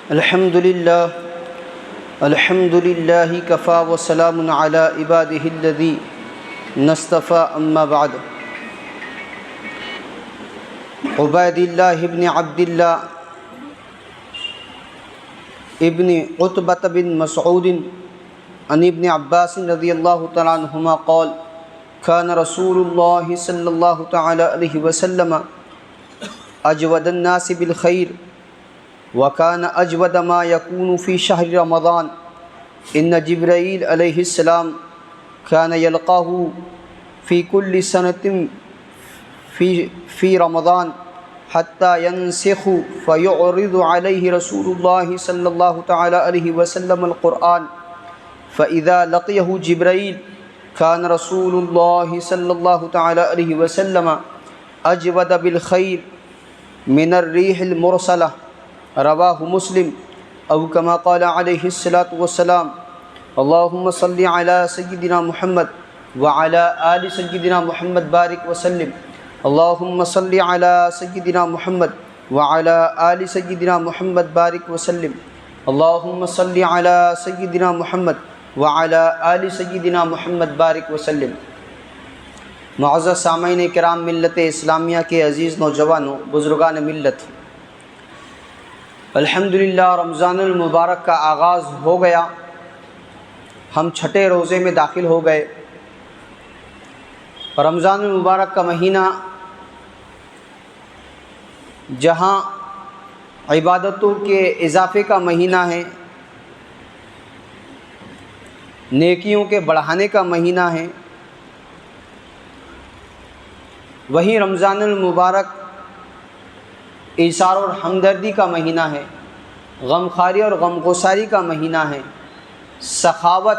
الحمد للہ کفا وسلام علی عبادہ الذین اصطفى اما بعد. عبید اللہ ابن عبد اللہ ابن عتبۃ بن مسعود عن ابن عباس رضی اللہ تعالی عنہما قال كان رسول اللہ صلی اللہ تعالی علیہ وسلم اجود الناس بالخیر وكان أجود ما يكون في شهر رمضان. إن جبرائيل عليه السلام كان يلقاه في كل سنة في رمضان حتى ينسخ فيعرض عليه رسول الله صلى الله تعالى عليه وسلم القرآن. فإذا لقيه جبرائيل كان رسول الله صلى الله تعالى عليه وسلم أجود بالخير من الريح المرسلة. رواہ مسلم او کما قال علیہ الصلاۃ والسلام. اللہم صلی علی سیدنا محمد وعلی آل سیدنا محمد بارک وسلم. اللہم صلی علی سیدنا محمد وعلی آل سیدنا محمد بارک وسلم. اللہم صلی علی سیدنا محمد وعلی آل سیدنا محمد بارک وسلم. معزز سامعین کرام، ملت اسلامیہ کے عزیز نوجوانوں، بزرگان ملت، الحمدللہ رمضان المبارک کا آغاز ہو گیا. ہم چھٹے روزے میں داخل ہو گئے. رمضان المبارک کا مہینہ جہاں عبادتوں کے اضافے کا مہینہ ہے، نیکیوں کے بڑھانے کا مہینہ ہے، وہیں رمضان المبارک ایثار اور ہمدردی کا مہینہ ہے، غمخواری اور غمگساری کا مہینہ ہے، سخاوت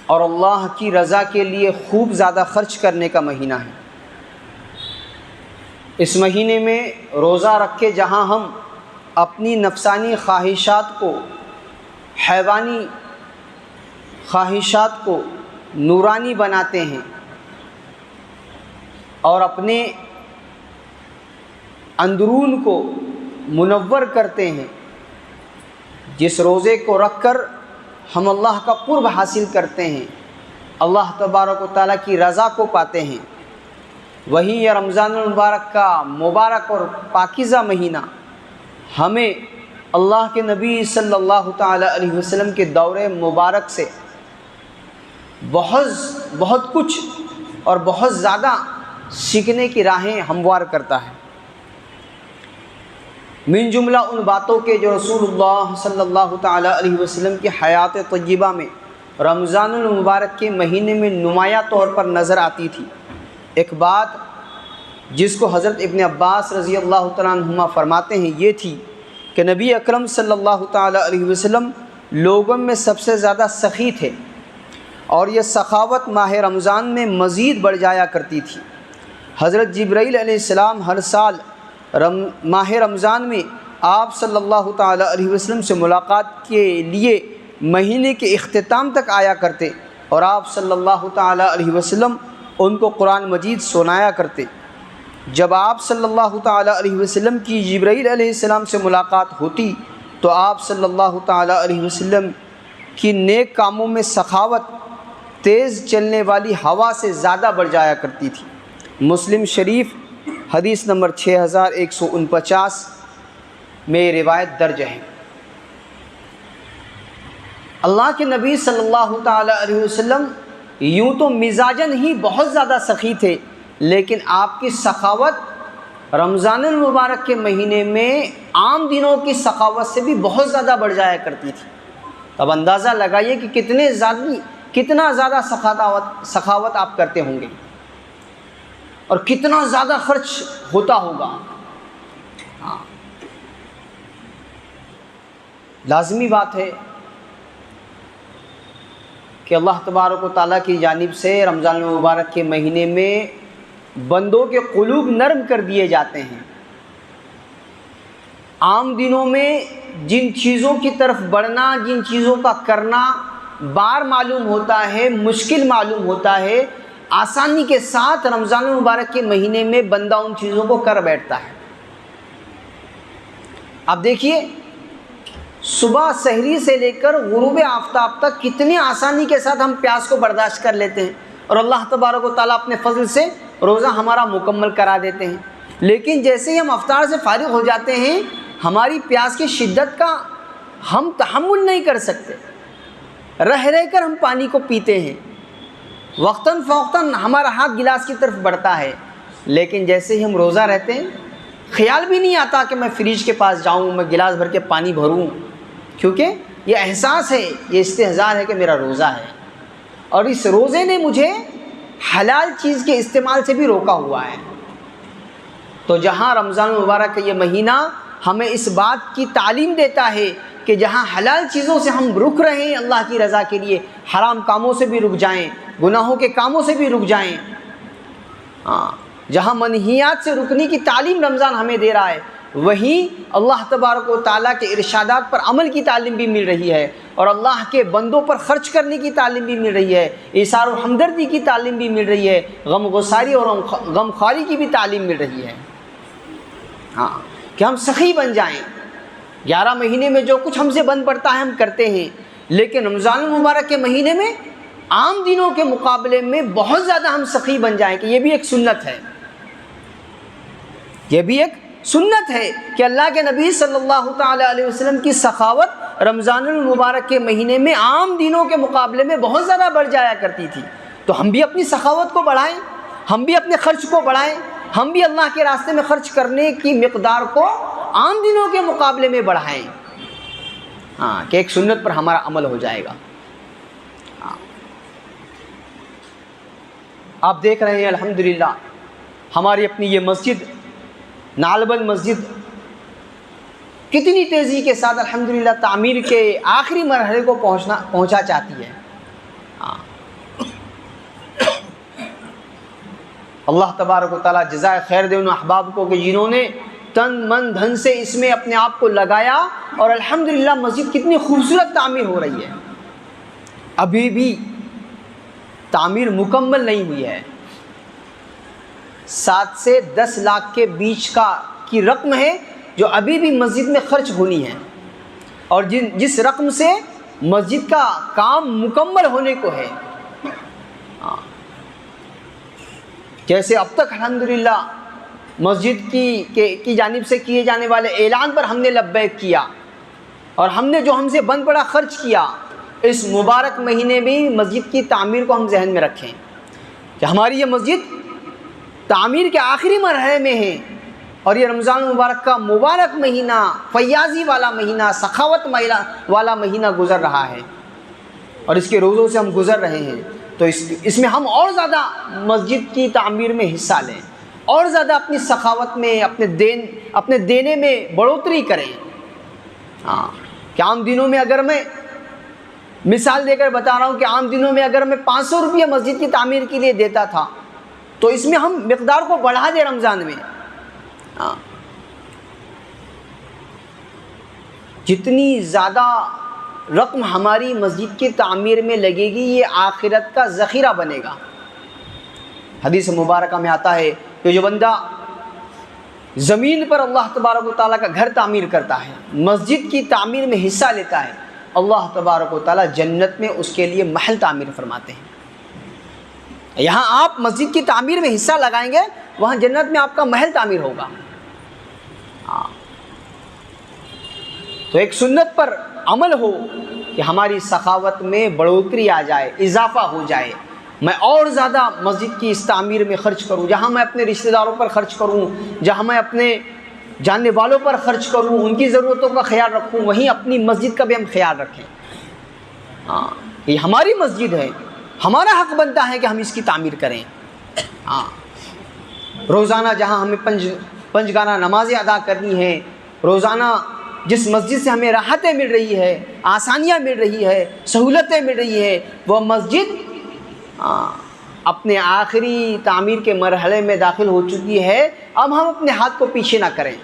اور اللہ کی رضا کے لیے خوب زیادہ خرچ کرنے کا مہینہ ہے. اس مہینے میں روزہ رکھ کے جہاں ہم اپنی نفسانی خواہشات کو، حیوانی خواہشات کو نورانی بناتے ہیں اور اپنے اندرون کو منور کرتے ہیں، جس روزے کو رکھ کر ہم اللہ کا قرب حاصل کرتے ہیں، اللہ تبارک و تعالیٰ کی رضا کو پاتے ہیں، وہیں یہ رمضان المبارک کا مبارک اور پاکیزہ مہینہ ہمیں اللہ کے نبی صلی اللہ تعالی علیہ وسلم کے دور مبارک سے بہت کچھ اور بہت زیادہ سیکھنے کی راہیں ہموار کرتا ہے. من جملہ ان باتوں کے جو رسول اللہ صلی اللہ تعالی علیہ وسلم کی حیات طیبہ میں رمضان المبارک کے مہینے میں نمایاں طور پر نظر آتی تھی. ایک بات جس کو حضرت ابن عباس رضی اللہ تعالیٰ عنہما فرماتے ہیں یہ تھی کہ نبی اکرم صلی اللہ تعالی علیہ وسلم لوگوں میں سب سے زیادہ سخی تھے، اور یہ سخاوت ماہ رمضان میں مزید بڑھ جایا کرتی تھی. حضرت جبرائیل علیہ السلام ہر سال ماہ رمضان میں آپ صلی اللہ تعالی علیہ وسلم سے ملاقات کے لیے مہینے کے اختتام تک آیا کرتے، اور آپ صلی اللہ تعالی علیہ وسلم ان کو قرآن مجید سنایا کرتے. جب آپ صلی اللہ تعالی علیہ وسلم کی جبرائیل علیہ السلام سے ملاقات ہوتی تو آپ صلی اللہ تعالی علیہ وسلم کی نیک کاموں میں سخاوت تیز چلنے والی ہوا سے زیادہ بڑھ جایا کرتی تھی. مسلم شریف حدیث نمبر 6149 میں روایت درج ہے. اللہ کے نبی صلی اللہ تعالی علیہ وسلم یوں تو مزاجن ہی بہت زیادہ سخی تھے، لیکن آپ کی سخاوت رمضان المبارک کے مہینے میں عام دنوں کی سخاوت سے بھی بہت زیادہ بڑھ جایا کرتی تھی. اب اندازہ لگائیے کہ کتنا زیادہ سخاوت آپ کرتے ہوں گے اور کتنا زیادہ خرچ ہوتا ہوگا. لازمی بات ہے کہ اللہ تبارک و تعالیٰ کی جانب سے رمضان المبارک کے مہینے میں بندوں کے قلوب نرم کر دیے جاتے ہیں. عام دنوں میں جن چیزوں کی طرف بڑھنا، جن چیزوں کا کرنا بار معلوم ہوتا ہے، مشکل معلوم ہوتا ہے، آسانی کے ساتھ رمضان المبارک کے مہینے میں بندہ ان چیزوں کو کر بیٹھتا ہے. اب دیکھیے صبح سحری سے لے کر غروب آفتاب تک کتنی آسانی کے ساتھ ہم پیاس کو برداشت کر لیتے ہیں، اور اللہ تبارک و تعالیٰ اپنے فضل سے روزہ ہمارا مکمل کرا دیتے ہیں۔ لیکن جیسے ہی ہم افطار سے فارغ ہو جاتے ہیں، ہماری پیاس کی شدت کا ہم تحمل نہیں کر سکتے، رہ کر ہم پانی کو پیتے ہیں، وقتاً فوقتاً ہمارا ہاتھ گلاس کی طرف بڑھتا ہے، لیکن جیسے ہی ہم روزہ رہتے ہیں خیال بھی نہیں آتا کہ میں فریج کے پاس جاؤں، میں گلاس بھر کے پانی بھروں، کیونکہ یہ احساس ہے، یہ استحضار ہے کہ میرا روزہ ہے، اور اس روزے نے مجھے حلال چیز کے استعمال سے بھی روکا ہوا ہے۔ تو جہاں رمضان المبارک کا یہ مہینہ ہمیں اس بات کی تعلیم دیتا ہے کہ جہاں حلال چیزوں سے ہم رک رہے ہیں اللہ کی رضا کے لیے، حرام کاموں سے بھی رک جائیں، گناہوں کے کاموں سے بھی رک جائیں، جہاں منہیات سے رکنے کی تعلیم رمضان ہمیں دے رہا ہے، وہیں اللہ تبارک و تعالیٰ کے ارشادات پر عمل کی تعلیم بھی مل رہی ہے، اور اللہ کے بندوں پر خرچ کرنے کی تعلیم بھی مل رہی ہے، ایثار و ہمدردی کی تعلیم بھی مل رہی ہے، غم گساری اور غم خواری کی بھی تعلیم مل رہی ہے، کہ ہم سخی بن جائیں۔ 11 مہینے میں جو کچھ ہم سے بن پڑتا ہے ہم کرتے ہیں، لیکن رمضان المبارک کے مہینے میں عام دنوں کے مقابلے میں بہت زیادہ ہم سخی بن جائیں، کہ یہ بھی ایک سنت ہے، یہ بھی ایک سنت ہے کہ اللہ کے نبی صلی اللہ تعالی علیہ وسلم کی سخاوت رمضان المبارک کے مہینے میں عام دنوں کے مقابلے میں بہت زیادہ بڑھ جایا کرتی تھی۔ تو ہم بھی اپنی سخاوت کو بڑھائیں، ہم بھی اپنے خرچ کو بڑھائیں، ہم بھی اللہ کے راستے میں خرچ کرنے کی مقدار کو عام دنوں کے مقابلے میں بڑھائیں، کہ ایک سنت پر ہمارا عمل ہو جائے گا۔ آپ دیکھ رہے ہیں الحمدللہ ہماری اپنی یہ مسجد نالبند مسجد کتنی تیزی کے ساتھ الحمدللہ تعمیر کے آخری مرحلے کو پہنچا چاہتی ہے۔ اللہ تبارک و تعالیٰ جزائے خیر دے ان احباب کو کہ جنہوں نے تن من دھن سے اس میں اپنے آپ کو لگایا، اور الحمدللہ مسجد کتنی خوبصورت تعمیر ہو رہی ہے۔ ابھی بھی تعمیر مکمل نہیں ہوئی ہے، 7 سے 10 لاکھ کے بیچ کی رقم ہے جو ابھی بھی مسجد میں خرچ ہونی ہے، اور جس رقم سے مسجد کا کام مکمل ہونے کو ہے۔ جیسے اب تک الحمدللہ مسجد کی جانب سے کیے جانے والے اعلان پر ہم نے لبیک کیا، اور ہم نے جو ہم سے بن پڑا خرچ کیا، اس مبارک مہینے میں مسجد کی تعمیر کو ہم ذہن میں رکھیں کہ ہماری یہ مسجد تعمیر کے آخری مرحلے میں ہے، اور یہ رمضان المبارک کا مبارک مہینہ، فیاضی والا مہینہ، سخاوت والا مہینہ گزر رہا ہے، اور اس کے روزوں سے ہم گزر رہے ہیں۔ تو اس میں ہم اور زیادہ مسجد کی تعمیر میں حصہ لیں، اور زیادہ اپنی سخاوت میں، اپنے دینے میں بڑھوتری کریں۔ کہ عام دنوں میں اگر میں مثال دے کر بتا رہا ہوں کہ عام دنوں میں اگر میں 500 روپیہ مسجد کی تعمیر کے لیے دیتا تھا، تو اس میں ہم مقدار کو بڑھا دیں رمضان میں۔ جتنی زیادہ رقم ہماری مسجد کی تعمیر میں لگے گی، یہ آخرت کا ذخیرہ بنے گا۔ حدیث مبارکہ میں آتا ہے کہ جو بندہ زمین پر اللہ تبارک و تعالیٰ کا گھر تعمیر کرتا ہے، مسجد کی تعمیر میں حصہ لیتا ہے، اللہ تبارک و تعالیٰ جنت میں اس کے لیے محل تعمیر فرماتے ہیں۔ یہاں آپ مسجد کی تعمیر میں حصہ لگائیں گے، وہاں جنت میں آپ کا محل تعمیر ہوگا۔ تو ایک سنت پر عمل ہو کہ ہماری سخاوت میں بڑھوتری آ جائے، اضافہ ہو جائے، میں اور زیادہ مسجد کی اس تعمیر میں خرچ کروں، جہاں میں اپنے رشتہ داروں پر خرچ کروں، جہاں میں اپنے جاننے والوں پر خرچ کروں، ان کی ضرورتوں کا خیال رکھوں، وہیں اپنی مسجد کا بھی ہم خیال رکھیں۔ یہ ہماری مسجد ہے، ہمارا حق بنتا ہے کہ ہم اس کی تعمیر کریں۔ روزانہ جہاں ہمیں پنجگانہ نمازیں ادا کرنی ہیں، روزانہ جس مسجد سے ہمیں راحتیں مل رہی ہے، آسانیاں مل رہی ہے، سہولتیں مل رہی ہے، وہ مسجد اپنے آخری تعمیر کے مرحلے میں داخل ہو چکی ہے۔ اب ہم اپنے ہاتھ کو پیچھے نہ کریں،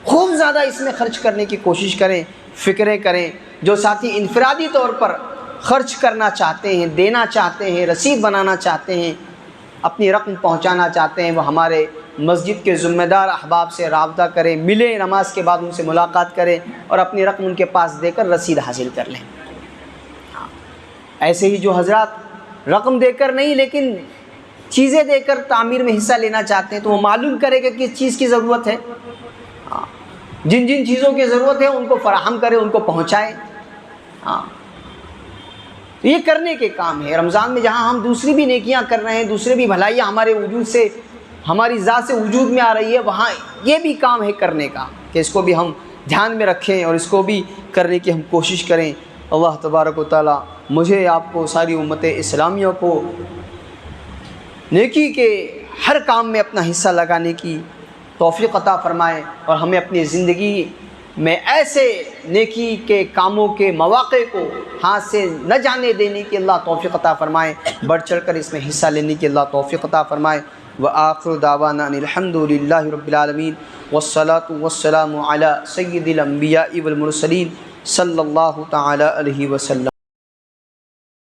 خوب زیادہ اس میں خرچ کرنے کی کوشش کریں، فکریں کریں۔ جو ساتھی انفرادی طور پر خرچ کرنا چاہتے ہیں، دینا چاہتے ہیں، رسید بنانا چاہتے ہیں، اپنی رقم پہنچانا چاہتے ہیں، وہ ہمارے مسجد کے ذمہ دار احباب سے رابطہ کریں، ملیں، نماز کے بعد ان سے ملاقات کریں اور اپنی رقم ان کے پاس دے کر رسید حاصل کر لیں۔ ایسے ہی جو حضرات رقم دے کر نہیں لیکن چیزیں دے کر تعمیر میں حصہ لینا چاہتے ہیں تو وہ معلوم کرے کہ کس چیز کی ضرورت ہے، جن جن چیزوں کی ضرورت ہے ان کو فراہم کرے، ان کو پہنچائے۔ یہ کرنے کے کام ہے۔ رمضان میں جہاں ہم دوسری بھی نیکیاں کر رہے ہیں، دوسرے بھی بھلائیاں ہمارے وجود سے، ہماری ذات سے وجود میں آ رہی ہے، وہاں یہ بھی کام ہے کرنے کا کہ اس کو بھی ہم دھیان میں رکھیں اور اس کو بھی کرنے کی ہم کوشش کریں۔ اللہ تبارک و تعالی مجھے، آپ کو، ساری امت اسلامیہ کو نیکی کے ہر کام میں اپنا حصہ لگانے کی توفیق عطا فرمائے اور ہمیں اپنی زندگی میں ایسے نیکی کے کاموں کے مواقع کو ہاتھ سے نہ جانے دینے کی اللہ توفیق عطا فرمائے، بڑھ چڑھ کر اس میں حصہ لینے کی اللہ توفیق عطا فرمائے۔ وآخر دعوانا ان الحمد للہ رب العالمین والصلاة والسلام علی سید الانبیاء والمرسلین صلی اللہ تعالی علیہ وسلم۔